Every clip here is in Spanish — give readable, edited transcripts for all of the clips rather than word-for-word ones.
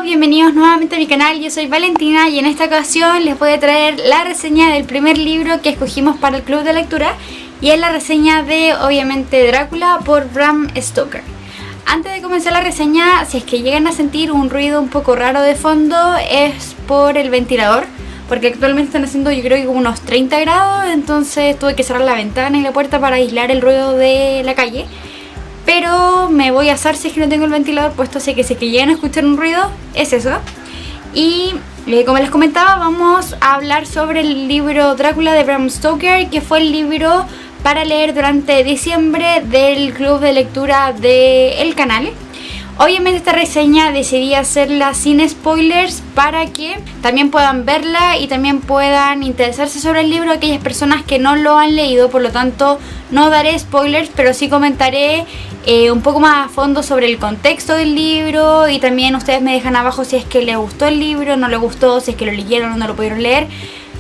bienvenidos nuevamente a mi canal, yo soy Valentina y en esta ocasión les voy a traer la reseña del primer libro que escogimos para el club de lectura y es la reseña de, obviamente, Drácula por Bram Stoker. Antes de comenzar la reseña, si es que llegan a sentir un ruido un poco raro de fondo es por el ventilador, porque actualmente están haciendo yo creo que como unos 30 grados, entonces tuve que cerrar la ventana y la puerta para aislar el ruido de la calle. Pero me voy a asar si es que no tengo el ventilador puesto, así que si es que llegan a escuchar un ruido, es eso. Y como les comentaba, vamos a hablar sobre el libro Drácula de Bram Stoker, que fue el libro para leer durante diciembre del club de lectura del canal. Obviamente esta reseña decidí hacerla sin spoilers para que también puedan verla y también puedan interesarse sobre el libro aquellas personas que no lo han leído. Por lo tanto, no daré spoilers, pero sí comentaré un poco más a fondo sobre el contexto del libro, y también ustedes me dejan abajo si es que les gustó el libro, no les gustó, si es que lo leyeron o no lo pudieron leer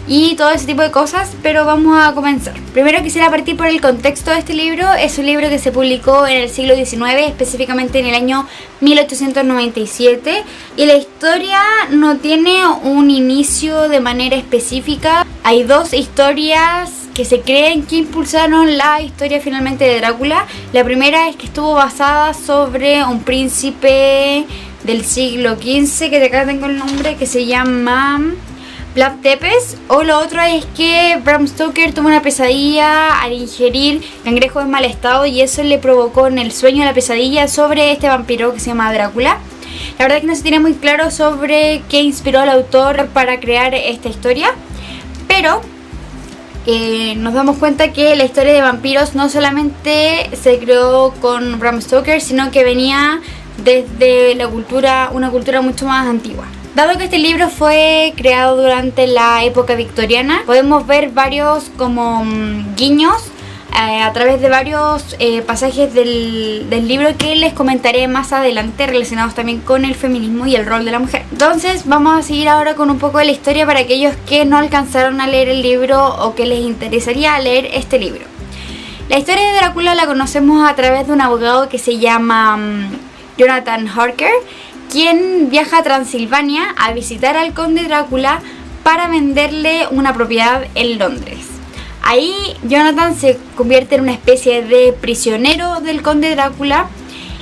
y todo ese tipo de cosas. Pero vamos a comenzar. Primero quisiera partir por el contexto de este libro. Es un libro que se publicó en el siglo XIX, específicamente en el año 1897, y la historia no tiene un inicio de manera específica. Hay dos historias que se creen que impulsaron la historia finalmente de Drácula. La primera es que estuvo basada sobre un príncipe del siglo XV, que de acá tengo el nombre, que se llama Vlad Tepes. O lo otro es que Bram Stoker tuvo una pesadilla al ingerir cangrejo en mal estado y eso le provocó en el sueño la pesadilla sobre este vampiro que se llama Drácula. La verdad es que no se tiene muy claro sobre qué inspiró al autor para crear esta historia, pero nos damos cuenta que la historia de vampiros no solamente se creó con Bram Stoker, sino que venía desde una cultura mucho más antigua. Dado que este libro fue creado durante la época victoriana, podemos ver varios como guiños a través de varios pasajes del libro que les comentaré más adelante, relacionados también con el feminismo y el rol de la mujer. Entonces vamos a seguir ahora con un poco de la historia para aquellos que no alcanzaron a leer el libro o que les interesaría leer este libro. La historia de Drácula la conocemos a través de un abogado que se llama Jonathan Harker, quien viaja a Transilvania a visitar al conde Drácula para venderle una propiedad en Londres. Ahí Jonathan se convierte en una especie de prisionero del conde Drácula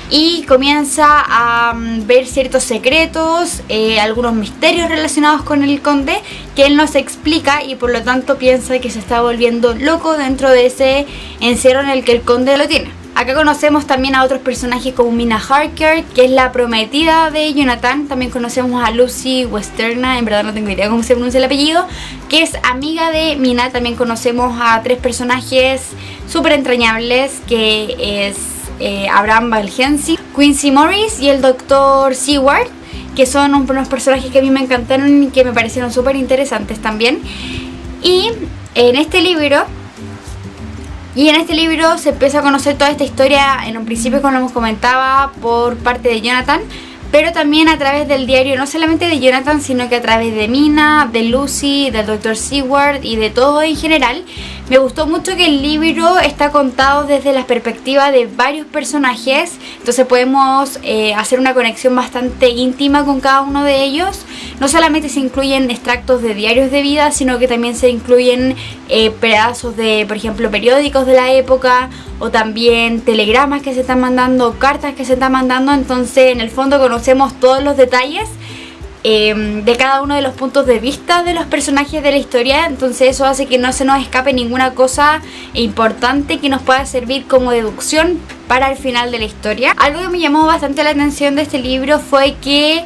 y comienza a ver ciertos secretos, algunos misterios relacionados con el conde que él no se explica, y por lo tanto piensa que se está volviendo loco dentro de ese encierro en el que el conde lo tiene. Acá conocemos también a otros personajes como Mina Harker, que es la prometida de Jonathan. También conocemos a Lucy Westerna, en verdad no tengo idea cómo se pronuncia el apellido, que es amiga de Mina. También conocemos a tres personajes súper entrañables, que es Abraham Van Helsing, Quincy Morris y el Dr. Seward, que son unos personajes que a mí me encantaron y que me parecieron súper interesantes también. Y en este libro se empieza a conocer toda esta historia en un principio, como les comentaba, por parte de Jonathan, pero también a través del diario, no solamente de Jonathan, sino que a través de Mina, de Lucy, del Dr. Seward y de todo en general. Me gustó mucho que el libro está contado desde la perspectiva de varios personajes, entonces podemos hacer una conexión bastante íntima con cada uno de ellos. No solamente se incluyen extractos de diarios de vida, sino que también se incluyen pedazos de, por ejemplo, periódicos de la época, o también telegramas que se están mandando, cartas que se están mandando. Entonces en el fondo conocemos todos los detalles de cada uno de los puntos de vista de los personajes de la historia. Entonces eso hace que no se nos escape ninguna cosa importante que nos pueda servir como deducción para el final de la historia. Algo que me llamó bastante la atención de este libro fue que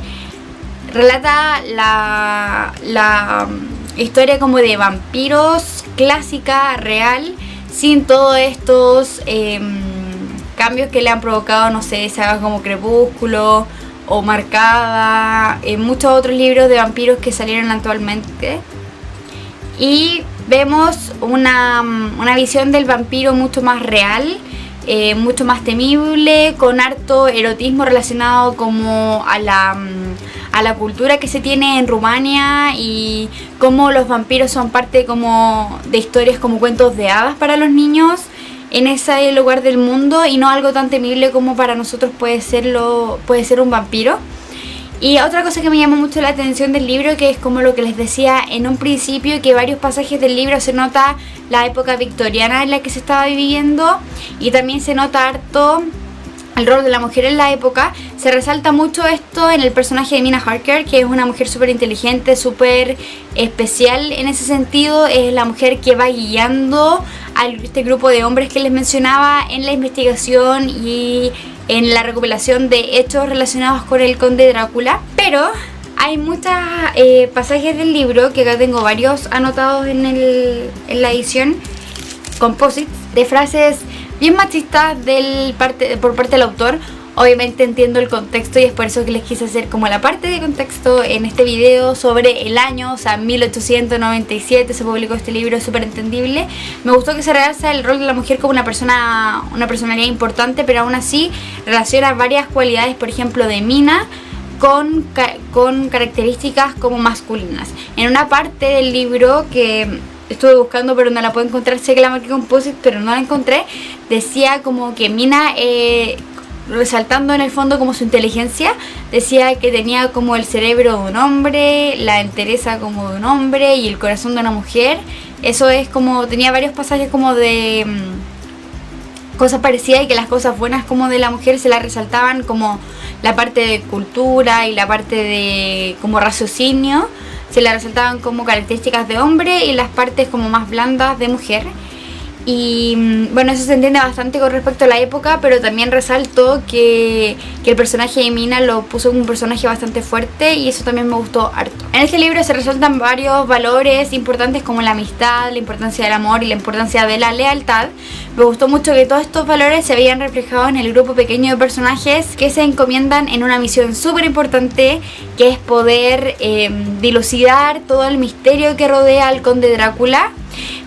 relata la historia como de vampiros clásica, real, sin todos estos cambios que le han provocado, no sé, sagas como Crepúsculo o Marcada, muchos otros libros de vampiros que salieron actualmente. Y vemos una visión del vampiro mucho más real, mucho más temible, con harto erotismo relacionado como a la cultura que se tiene en Rumania, y cómo los vampiros son parte como de historias como cuentos de hadas para los niños en ese lugar del mundo, y no algo tan temible como para nosotros puede ser un vampiro. Y otra cosa que me llamó mucho la atención del libro, que es como lo que les decía en un principio, que varios pasajes del libro se nota la época victoriana en la que se estaba viviendo, y también se nota harto el rol de la mujer en la época. Se resalta mucho esto en el personaje de Mina Harker, que es una mujer súper inteligente, súper especial en ese sentido. Es la mujer que va guiando a este grupo de hombres que les mencionaba en la investigación y en la recopilación de hechos relacionados con el conde Drácula. Pero hay muchos pasajes del libro, que acá tengo varios anotados en la edición Composite, de frases bien machistas por parte del autor. Obviamente entiendo el contexto y es por eso que les quise hacer como la parte de contexto en este video sobre el año, o sea, 1897 se publicó este libro, es súper entendible. Me gustó que se realza el rol de la mujer como una personalidad importante, pero aún así relaciona varias cualidades, por ejemplo, de Mina con características como masculinas. En una parte del libro que estuve buscando pero no la puedo encontrar, sé que la marqué Composite pero no la encontré, decía como que Mina, resaltando en el fondo como su inteligencia, decía que tenía como el cerebro de un hombre, la entereza como de un hombre y el corazón de una mujer. Eso es como, tenía varios pasajes como de cosas parecidas, y que las cosas buenas como de la mujer se las resaltaban, como la parte de cultura y la parte de como raciocinio se la resaltaban como características de hombre, y las partes como más blandas de mujer. Y bueno, eso se entiende bastante con respecto a la época, pero también resalto que el personaje de Mina lo puso como un personaje bastante fuerte, y eso también me gustó harto. En este libro se resaltan varios valores importantes como la amistad, la importancia del amor y la importancia de la lealtad. Me gustó mucho que todos estos valores se veían reflejados en el grupo pequeño de personajes que se encomiendan en una misión súper importante, que es poder dilucidar todo el misterio que rodea al conde Drácula.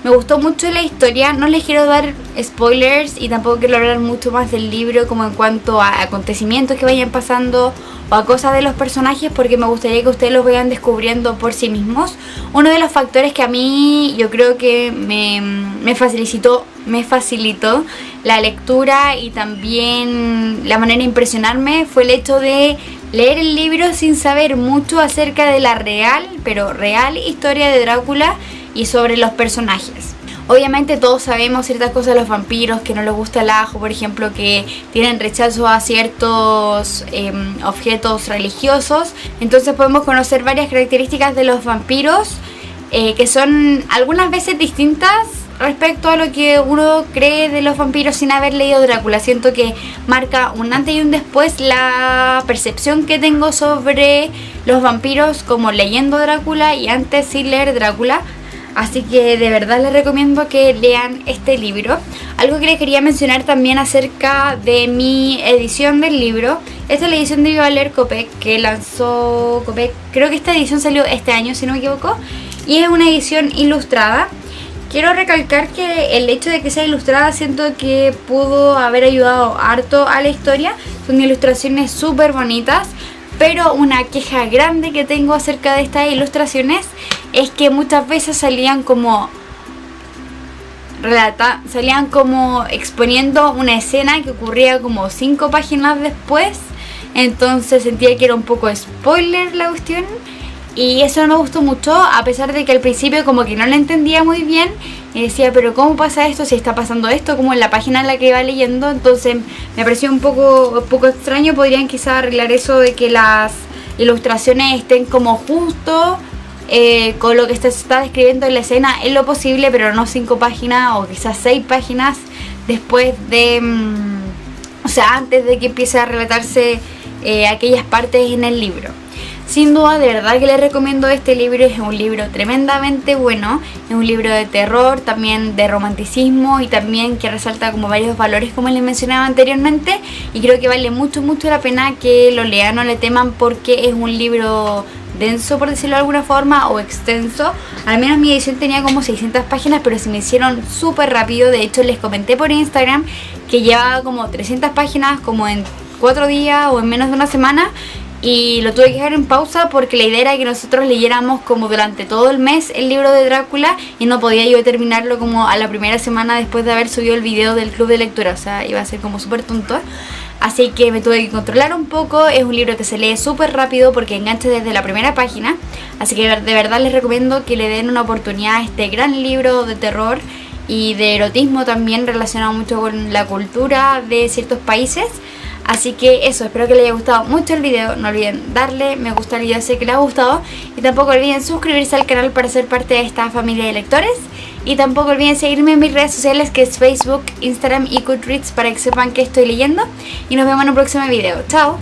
Me gustó mucho la historia, no les quiero dar spoilers y tampoco quiero hablar mucho más del libro como en cuanto a acontecimientos que vayan pasando o a cosas de los personajes, porque me gustaría que ustedes los vayan descubriendo por sí mismos. Uno de los factores que a mí yo creo que me facilitó la lectura y también la manera de impresionarme fue el hecho de leer el libro sin saber mucho acerca de la real historia de Drácula y sobre los personajes. Obviamente todos sabemos ciertas cosas de los vampiros, que no les gusta el ajo, por ejemplo, que tienen rechazo a ciertos objetos religiosos. Entonces podemos conocer varias características de los vampiros que son algunas veces distintas respecto a lo que uno cree de los vampiros sin haber leído Drácula. Siento que marca un antes y un después la percepción que tengo sobre los vampiros como leyendo Drácula y antes sin leer Drácula. Así que de verdad les recomiendo que lean este libro. Algo que les quería mencionar también acerca de mi edición del libro. Esta es la edición de Viva Leer Copec, que lanzó Copec. Creo que esta edición salió este año, si no me equivoco. Y es una edición ilustrada. Quiero recalcar que el hecho de que sea ilustrada siento que pudo haber ayudado harto a la historia. Son ilustraciones súper bonitas. Pero una queja grande que tengo acerca de estas ilustraciones es que muchas veces salían como exponiendo una escena que ocurría como 5 páginas después. Entonces sentía que era un poco spoiler la cuestión, y eso no me gustó mucho, a pesar de que al principio como que no lo entendía muy bien y decía, pero ¿cómo pasa esto? Si está pasando esto como en la página en la que iba leyendo. Entonces me pareció un poco extraño. Podrían quizás arreglar eso de que las ilustraciones estén como justo con lo que se está describiendo en la escena en lo posible, pero no 5 páginas o quizás 6 páginas después de o sea, antes de que empiece a relatarse aquellas partes en el libro. Sin duda, de verdad que les recomiendo este libro. Es un libro tremendamente bueno. Es un libro de terror, también de romanticismo, y también que resalta como varios valores como les mencionaba anteriormente. Y creo que vale mucho la pena que lo lean, no le teman, porque es un libro denso, por decirlo de alguna forma, o extenso. Al menos mi edición tenía como 600 páginas, pero se me hicieron súper rápido. De hecho, les comenté por Instagram que llevaba como 300 páginas como en 4 días o en menos de una semana. y lo tuve que dejar en pausa porque la idea era que nosotros leyéramos como durante todo el mes el libro de Drácula y no podía yo terminarlo como a la primera semana después de haber subido el video del club de lectura, o sea, iba a ser como súper tonto. Así que me tuve que controlar un poco. Es un libro que se lee súper rápido porque engancha desde la primera página, así que de verdad les recomiendo que le den una oportunidad a este gran libro de terror y de erotismo también relacionado mucho con la cultura de ciertos países. Así que eso, espero que les haya gustado mucho el video. No olviden darle me gusta al video si que les ha gustado. Y tampoco olviden suscribirse al canal para ser parte de esta familia de lectores. Y tampoco olviden seguirme en mis redes sociales, que es Facebook, Instagram y Goodreads, para que sepan que estoy leyendo. Y nos vemos en un próximo video. ¡Chao!